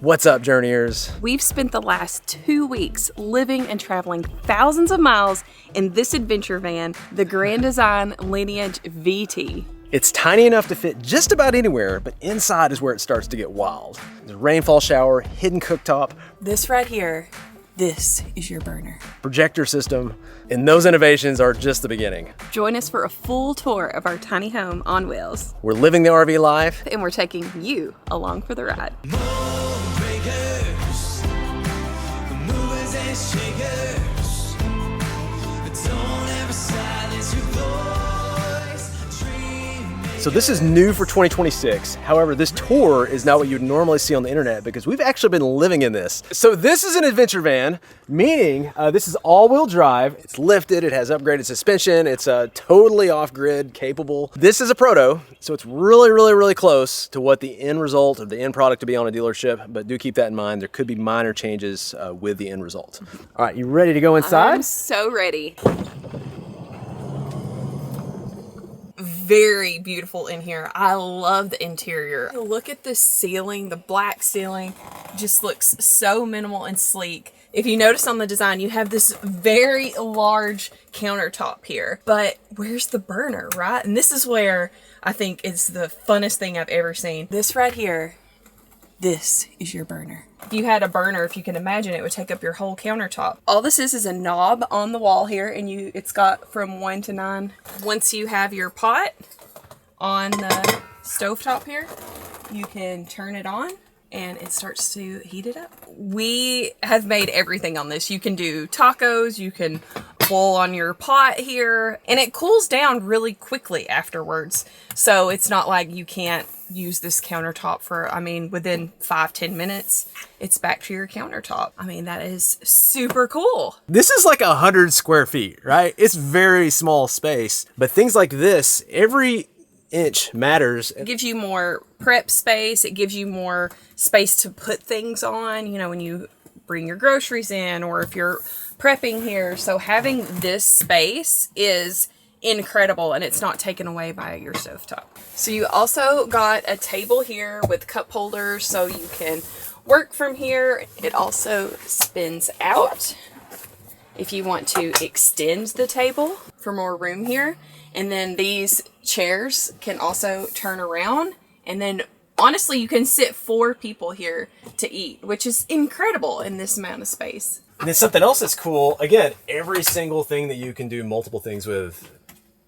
What's up, Journeyers? We've spent the last 2 weeks living and traveling thousands of miles in this adventure van, the Grand Design Lineage VT. It's tiny enough to fit just about anywhere, but inside is where it starts to get wild. There's a rainfall shower, hidden cooktop, This right here, this is your burner. projector system, and those innovations are just the beginning. Join us for a full tour of our tiny home on wheels, We're living the RV life. and we're taking you along for the ride. So this is new for 2026. However, this tour is not what you'd normally see on the internet because we've actually been living in this. So this is an adventure van, meaning this is all-wheel drive. It's lifted, it has upgraded suspension, it's totally off-grid capable. This is a proto, so it's really close to what the end result of the end product to be on a dealership, but do keep that in mind. There could be minor changes with the end result. All right, you ready to go inside? I'm so ready. Very beautiful in here. I love the interior. Look at this ceiling, the black ceiling just looks so minimal and sleek. If you notice on the design, you have this very large countertop here, but where's the burner, right? And this is where I think it's the funnest thing I've ever seen. This right here, this is your burner. If you had a burner, if you can imagine, it would take up your whole countertop. All this is a knob on the wall here, and it's got from 1 to 9. Once you have your pot on the stovetop here, you can turn it on and it starts to heat it up. We have made everything on this. You can do tacos, you can boil on your pot here, and it cools down really quickly afterwards. So it's not like you can't use this countertop for, within 5-10 minutes, it's back to your countertop. That is super cool. This is like 100 square feet, right? It's very small space, but things like this, every inch matters. It gives you more prep space. It gives you more space to put things on, when you bring your groceries in or if you're prepping here. So having this space is incredible, and it's not taken away by your stovetop. So you also got a table here with cup holders so you can work from here. It also spins out if you want to extend the table for more room here. And then these chairs can also turn around, and then honestly you can sit 4 people here to eat, which is incredible in this amount of space. And then something else that's cool, again, every single thing that you can do multiple things with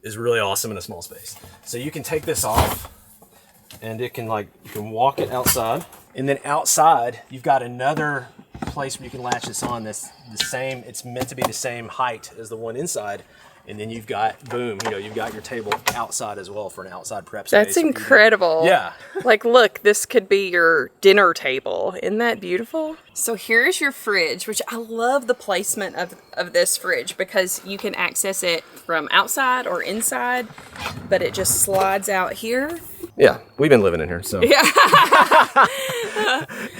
is really awesome in a small space. So you can take this off and it can you can walk it outside, and then outside you've got another place where you can latch this on. That's the same, it's meant to be the same height as the one inside. And then you've got, boom, you've got your table outside as well for an outside prep space. That's incredible. Yeah. Look, this could be your dinner table. Isn't that beautiful? So here's your fridge, which I love the placement of this fridge because you can access it from outside or inside, but it just slides out here. Yeah, we've been living in here, so. Yeah.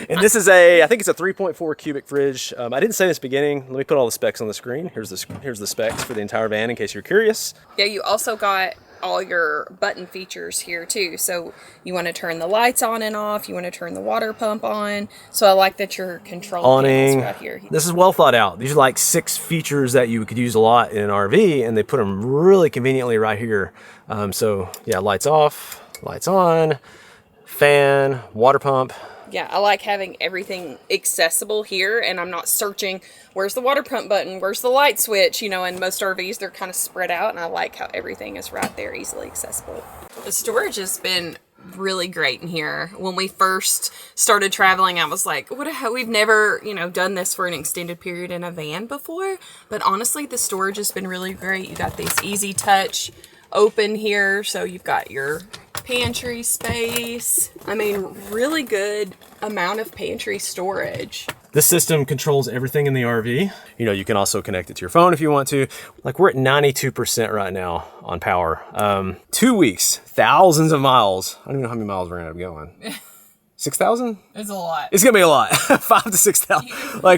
And this is I think it's a 3.4 cubic fridge. I didn't say this at the beginning. Let me put all the specs on the screen. Here's the specs for the entire van in case you're curious. Yeah, you also got all your button features here too. So you want to turn the lights on and off. You want to turn the water pump on. So I like that your control awning right here. This is well thought out. These are like 6 features that you could use a lot in an RV, and they put them really conveniently right here. So yeah, lights off, lights on, fan, water pump. Yeah, I like having everything accessible here, and I'm not searching, where's the water pump button, where's the light switch, in most RVs they're kind of spread out, and I like how everything is right there, easily accessible. The storage has been really great in here. When we first started traveling, I was like, we've never, done this for an extended period in a van before, but honestly, the storage has been really great. You got this easy touch open here, so you've got your pantry space. Really good amount of pantry storage. This system controls everything in the RV. You can also connect it to your phone if you want to. We're at 92% right now on power. 2 weeks, thousands of miles. I don't even know how many miles we're gonna have going. 6,000? It's a lot. It's gonna be a lot. 5,000 to 6,000,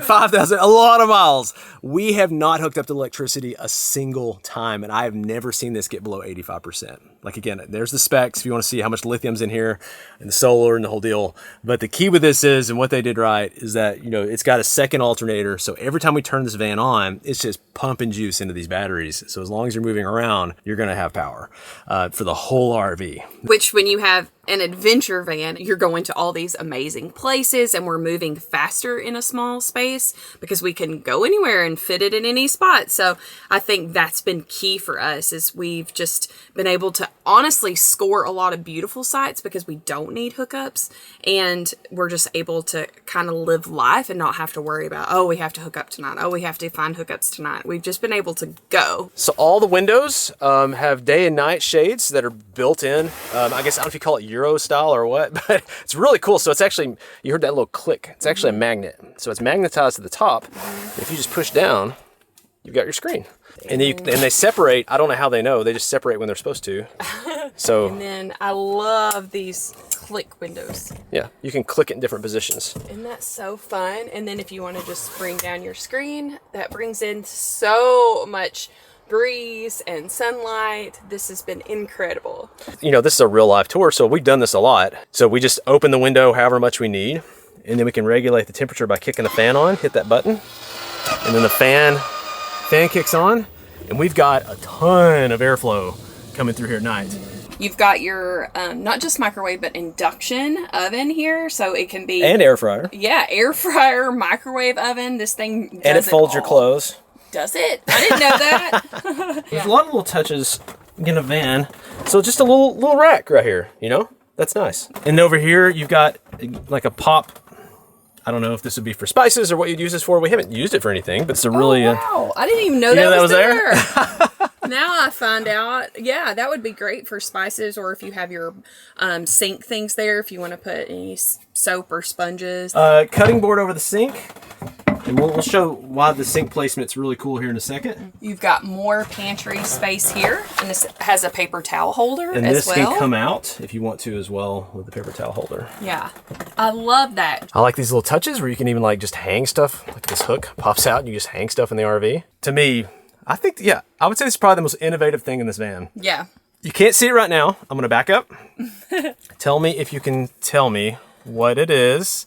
5,000, a lot of miles. We have not hooked up to electricity a single time, and I have never seen this get below 85%. Like again, there's the specs if you want to see how much lithium's in here and the solar and the whole deal. But the key with this is, and what they did right, is that, you know, it's got a second alternator. So every time we turn this van on, it's just pumping juice into these batteries. So as long as you're moving around, you're going to have power for the whole RV. Which when you have an adventure van, you're going to all these amazing places and we're moving faster in a small space because we can go anywhere and fit it in any spot. So I think that's been key for us, is we've just been able to honestly score a lot of beautiful sites because we don't need hookups, and we're just able to kind of live life and not have to worry about, oh, we have to hook up tonight. Oh, we have to find hookups tonight. We've just been able to go. So all the windows have day and night shades that are built in. I guess I don't know if you call it Euro style or what, but it's really cool. So it's actually, you heard that little click. It's actually a magnet. So it's magnetized to the top. If you just push down, you've got your screen. And they separate. I don't know how they know. They just separate when they're supposed to. So. And then I love these click windows. Yeah, you can click it in different positions. Isn't that so fun? And then if you want to just bring down your screen, that brings in so much breeze and sunlight. This has been incredible. You know, this is a real life tour, so we've done this a lot. So we just open the window however much we need, and then we can regulate the temperature by kicking the fan on, hit that button, and then the fan kicks on, and we've got a ton of airflow coming through here at night. You've got your, not just microwave, but induction oven here, so it can be... And air fryer. Yeah, air fryer, microwave oven. This thing does and it folds your clothes. Does it? I didn't know that. There's a lot of little touches in a van. So just a little rack right here, you know? That's nice. And over here, you've got like a pop. I don't know if this would be for spices or what you'd use this for. We haven't used it for anything, but it's a really... wow, I didn't even know that was there. Now I find out, yeah, that would be great for spices, or if you have your sink things there, if you want to put any soap or sponges. Cutting board over the sink. And we'll show why the sink placement's really cool here in a second. You've got more pantry space here, and this has a paper towel holder and as this can come out if you want to as well with the paper towel holder. Yeah, I love that. I like these little touches where you can even like just hang stuff. Like this hook pops out and you just hang stuff in the RV. To me, I think, yeah, I would say it's probably the most innovative thing in this van. Yeah. You can't see it right now. I'm going to back up. Tell me if you can tell me what it is.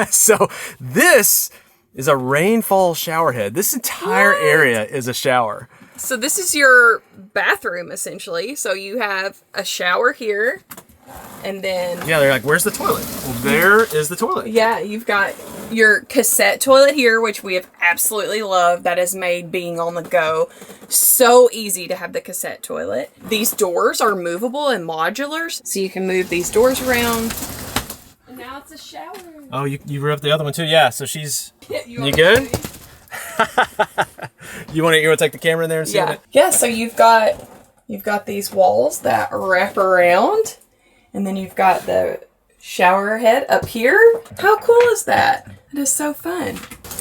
So this is a rainfall shower head. This entire area is a shower. So this is your bathroom, essentially. So you have a shower here, and then... Yeah, they're like, where's the toilet? Well, there is the toilet. Yeah, you've got your cassette toilet here, which we have absolutely loved. That has made being on the go so easy to have the cassette toilet. These doors are movable and modulars, so you can move these doors around. And now it's a shower. Oh, you ripped the other one too? Yeah, so she's... You good? You want to take the camera in there and see it? Yeah, so you've got these walls that wrap around, and then you've got the shower head up here. How cool is that? It is so fun.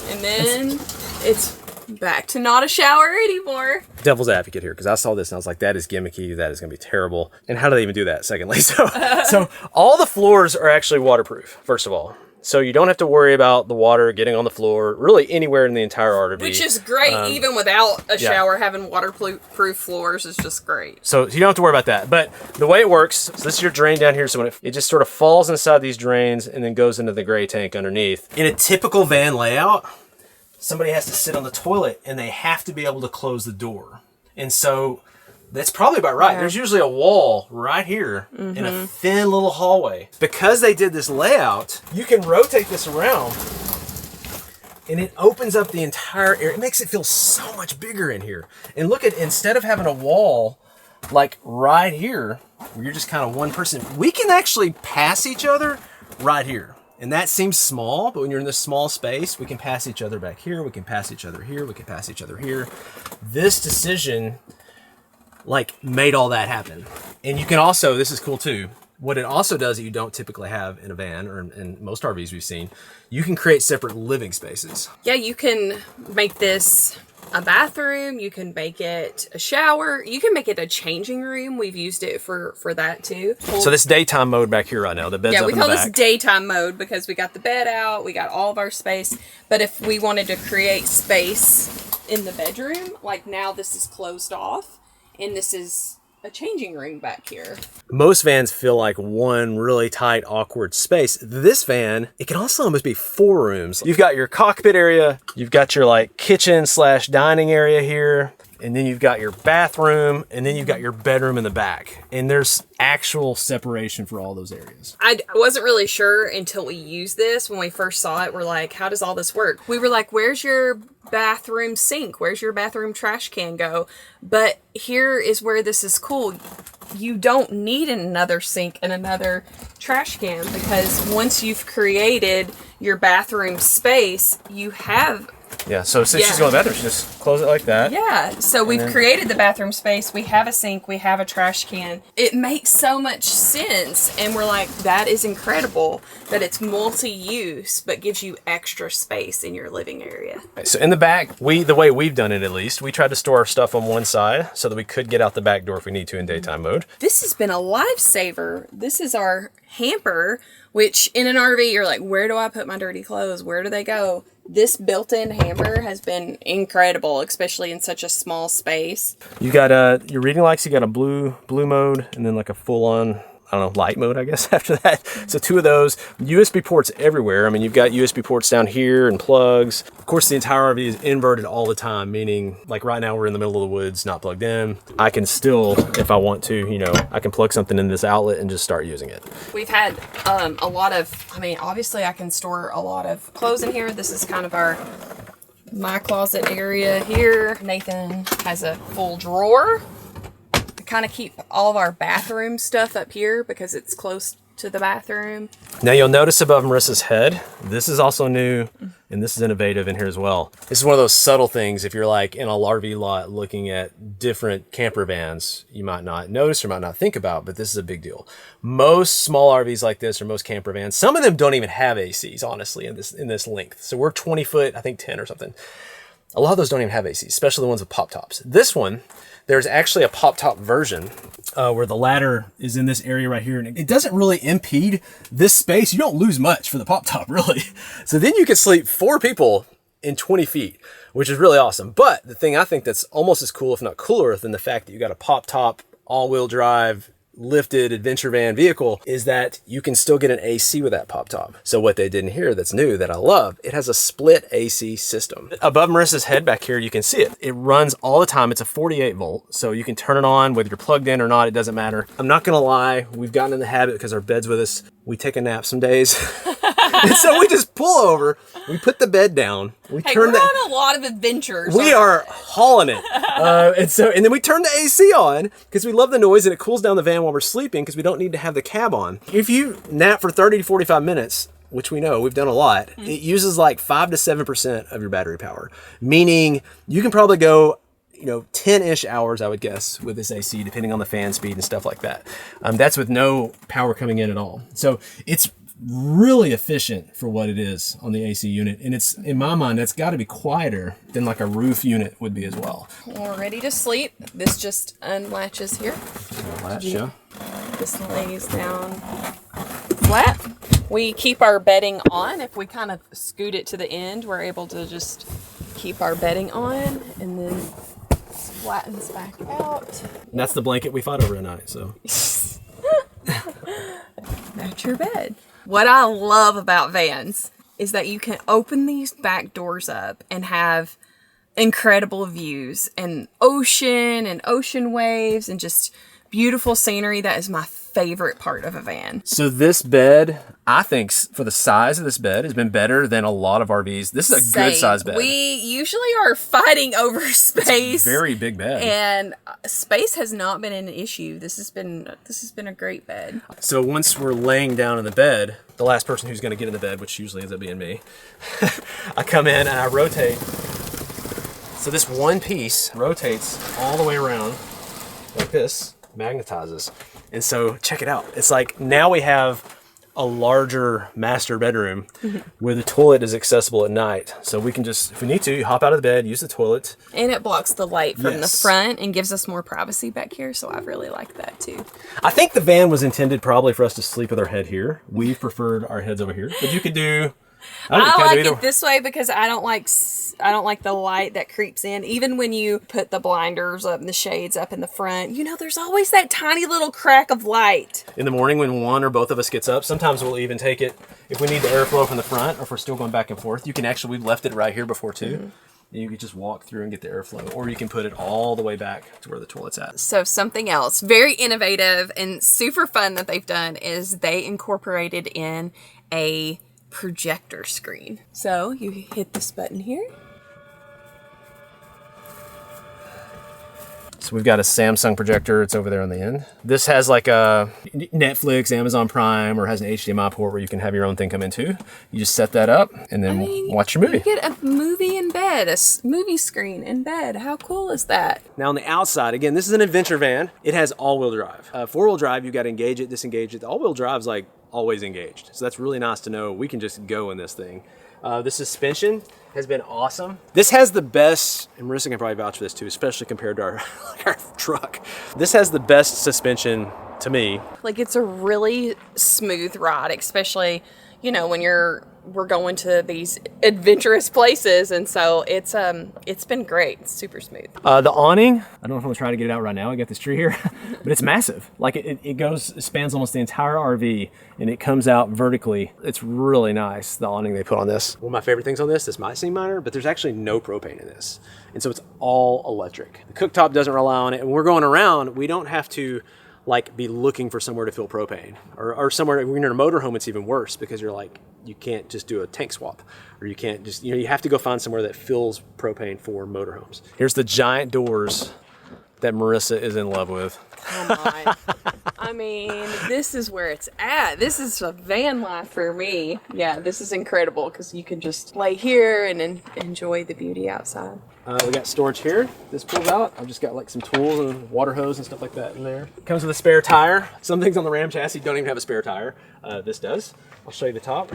And then it's back to not a shower anymore. Devil's advocate here, because I saw this and I was like, that is gimmicky. That is going to be terrible. And how do they even do that, secondly? So all the floors are actually waterproof, first of all. So you don't have to worry about the water getting on the floor, really anywhere in the entire RV. Which is great, even without a shower, having waterproof floors is just great. So you don't have to worry about that. But the way it works, so this is your drain down here. So when it just sort of falls inside these drains and then goes into the gray tank underneath. In a typical van layout, somebody has to sit on the toilet and they have to be able to close the door. And so that's probably about right. Yeah. There's usually a wall right here in a thin little hallway. Because they did this layout, you can rotate this around and it opens up the entire area. It makes it feel so much bigger in here. And look at, instead of having a wall like right here, where you're just kind of one person, we can actually pass each other right here. And that seems small, but when you're in this small space, we can pass each other back here, we can pass each other here, we can pass each other here. This decision like made all that happen. And you can also, this is cool too, what it also does that you don't typically have in a van or in most RVs we've seen, you can create separate living spaces. Yeah, you can make this a bathroom, you can make it a shower, you can make it a changing room. We've used it for that too. So this daytime mode back here right now, the bed's up in the back. Yeah, we call this daytime mode because we got the bed out, we got all of our space. But if we wanted to create space in the bedroom, like now this is closed off, and this is a changing room back here. Most vans feel like one really tight, awkward space. This van, it can also almost be 4 rooms. You've got your cockpit area, you've got your like kitchen / dining area here, and then you've got your bathroom, and then you've got your bedroom in the back. And there's actual separation for all those areas. I wasn't really sure until we used this. When we first saw it, we're like, how does all this work? We were like, where's your bathroom sink? Where's your bathroom trash can go? But here is where this is cool. You don't need another sink and another trash can, because once you've created your bathroom space, you have... Yeah, so since she's going to the bathroom, she just close it like that. Yeah, so we've created the bathroom space. We have a sink. We have a trash can. It makes so much sense. And we're like, that is incredible that it's multi-use, but gives you extra space in your living area. So in the back, the way we've done it at least, we tried to store our stuff on one side so that we could get out the back door if we need to in daytime mode. This has been a lifesaver. This is our hamper, which in an RV, you're like, where do I put my dirty clothes? Where do they go? This built-in hamper has been incredible, especially in such a small space. You got your reading lights, you got a blue mode, and then like a full-on, I don't know, light mode, I guess, after that. So 2 of those. USB ports everywhere. I mean, you've got USB ports down here and plugs. Of course, the entire RV is inverted all the time, meaning like right now we're in the middle of the woods, not plugged in. I can still, if I want to, you know, I can plug something in this outlet and just start using it. We've had a lot of, I mean, obviously I can store a lot of clothes in here. This is kind of my closet area here. Nathan has a full drawer. Kind of keep all of our bathroom stuff up here because it's close to the bathroom. Now you'll notice above Marissa's head, this is also new and this is innovative in here as well. This is one of those subtle things. If you're like in a RV lot looking at different camper vans, you might not notice or might not think about, but this is a big deal. Most small RVs like this, or most camper vans, some of them don't even have ACs, honestly, in this length. So we're 20 foot, I think 10 or something. A lot of those don't even have ACs, especially the ones with pop tops. This one, there's actually a pop top version where the ladder is in this area right here, and it doesn't really impede this space. You don't lose much for the pop top, really. So then you could sleep 4 people in 20 feet, which is really awesome. But the thing I think that's almost as cool, if not cooler, than the fact that you got a pop top, all-wheel drive, lifted adventure van vehicle, is that you can still get an AC with that pop top. So what they did in here that's new that I love, it has a split AC system. Above Marissa's head back here, you can see it. It runs all the time. It's a 48 volt, so you can turn it on whether you're plugged in or not, it doesn't matter. I'm not gonna lie, we've gotten in the habit because our bed's with us. We take a nap some days. And so we just pull over, we put the bed down, we're on a lot of adventures. We are hauling it. And then we turn the AC on because we love the noise and it cools down the van while we're sleeping because we don't need to have the cab on. If you nap for 30 to 45 minutes, which we know, we've done a lot, it uses like 5 to 7% of your battery power, meaning you can probably go 10-ish hours, I would guess, with this AC, depending on the fan speed and stuff like that. That's with no power coming in at all. So it's really efficient for what it is on the AC unit. And it's, in my mind, that's got to be quieter than like a roof unit would be as well. We're ready to sleep. This just unlatches here. Latch, yeah. This lays down flat. We keep our bedding on. If we kind of scoot it to the end, we're able to just keep our bedding on, and then flattens back out. And that's the blanket we fought over tonight, so. That's your bed. What I love about vans is that you can open these back doors up and have incredible views and ocean waves and just beautiful scenery. That is my favorite part of a van. So this bed, I think for the size of this bed, has been better than a lot of RVs. This is a good size bed. We usually are fighting over space. It's a very big bed. And space has not been an issue. This has been a great bed. So once we're laying down in the bed, the last person who's going to get in the bed, which usually ends up being me, I come in and I rotate. So this one piece rotates all the way around like this, magnetizes. And so check it out. It's like now we have a larger master bedroom where the toilet is accessible at night. So we can just, if we need to, you hop out of the bed, use the toilet. And it blocks the light from the front and gives us more privacy back here. So I really like that too. I think the van was intended probably for us to sleep with our head here. We've preferred our heads over here. But you could do I like it this way because I don't like the light that creeps in. Even when you put the blinders up and the shades up in the front, you know, there's always that tiny little crack of light. In the morning when one or both of us gets up, sometimes we'll even take it, if we need the airflow from the front or if we're still going back and forth, you can actually, we've left it right here before too. You can just walk through and get the airflow, or you can put it all the way back to where the toilet's at. So something else very innovative and super fun that they've done is they incorporated in a projector screen. So you hit this button here. So we've got a Samsung projector. It's over there on the end. This has like a Netflix, Amazon Prime, or has an HDMI port where you can have your own thing come into. You just set that up and then watch your movie. You get a movie in bed, a movie screen in bed. How cool is that? Now on the outside, again, this is an adventure van. It has all-wheel drive. Four-wheel drive, you've got to engage it, disengage it. The all-wheel drive's like always engaged. So that's really nice to know. We can just go in this thing. The suspension has been awesome. This has the best, and Marissa can probably vouch for this too, especially compared to our truck. This has the best suspension to me. Like, it's a really smooth ride, especially, you know, when we're going to these adventurous places, and so it's been great. It's super smooth. The awning, I don't know if I'm gonna try to get it out right now. I got this tree here, but it's massive. Like it spans almost the entire RV, and it comes out vertically. It's really nice, the awning they put on this. One of my favorite things on this might seem minor, but there's actually no propane in this. And so it's all electric. The cooktop doesn't rely on it, and when we're going around, we don't have to like be looking for somewhere to fill propane, or somewhere. When you're in a motorhome, it's even worse because you're like, you can't just do a tank swap, or you can't just, you know, you have to go find somewhere that fills propane for motorhomes. Here's the giant doors that Marissa is in love with. Come on. I mean, this is where it's at. This is a van life for me. Yeah, this is incredible because you can just lay here and enjoy the beauty outside. We got storage here. This pulls out. I've just got like some tools and water hose and stuff like that in there. Comes with a spare tire. Some things on the Ram chassis don't even have a spare tire. This does. I'll show you the top.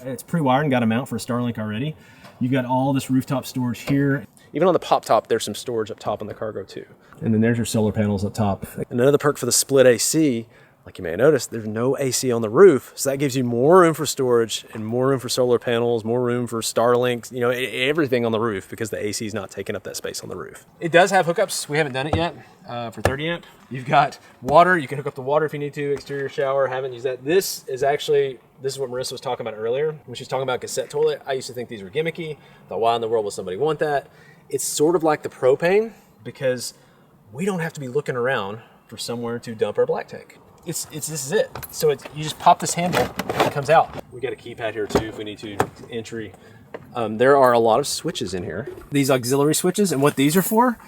It's pre-wired and got a mount for a Starlink already. You've got all this rooftop storage here. Even on the pop top, there's some storage up top on the cargo too. And then there's your solar panels up top. And another perk for the split AC, like you may have noticed, there's no AC on the roof. So that gives you more room for storage and more room for solar panels, more room for Starlink, you know, everything on the roof, because the AC is not taking up that space on the roof. It does have hookups. We haven't done it yet for 30 amp. You've got water. You can hook up the water if you need to, exterior shower. Haven't used that. This is what Marissa was talking about earlier. When she was talking about cassette toilet, I used to think these were gimmicky. Thought, why in the world would somebody want that? It's sort of like the propane because we don't have to be looking around for somewhere to dump our black tank. This is it. So you just pop this handle and it comes out. We got a keypad here too if we need to entry. There are a lot of switches in here. These auxiliary switches, and what these are for,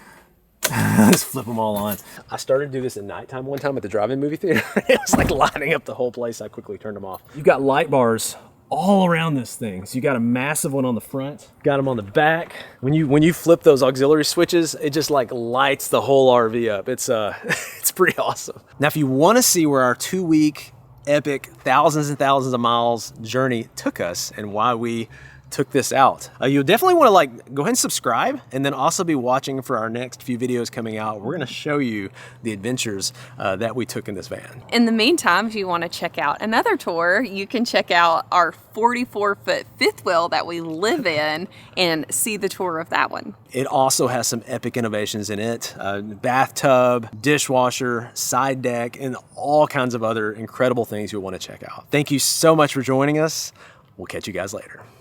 let's flip them all on. I started to do this at nighttime one time at the drive-in movie theater. It was like lighting up the whole place. I quickly turned them off. You've got light bars all around this thing. So you got a massive one on the front, got them on the back. When you flip those auxiliary switches, it just like lights the whole RV up. It's it's pretty awesome. Now, if you want to see where our 2-week epic thousands and thousands of miles journey took us and why we took this out, you'll definitely want to like go ahead and subscribe, and then also be watching for our next few videos coming out. We're going to show you the adventures that we took in this van. In the meantime, if you want to check out another tour, you can check out our 44-foot fifth wheel that we live in and see the tour of that one. It also has some epic innovations in it. Bathtub, dishwasher, side deck, and all kinds of other incredible things you'll want to check out. Thank you so much for joining us. We'll catch you guys later.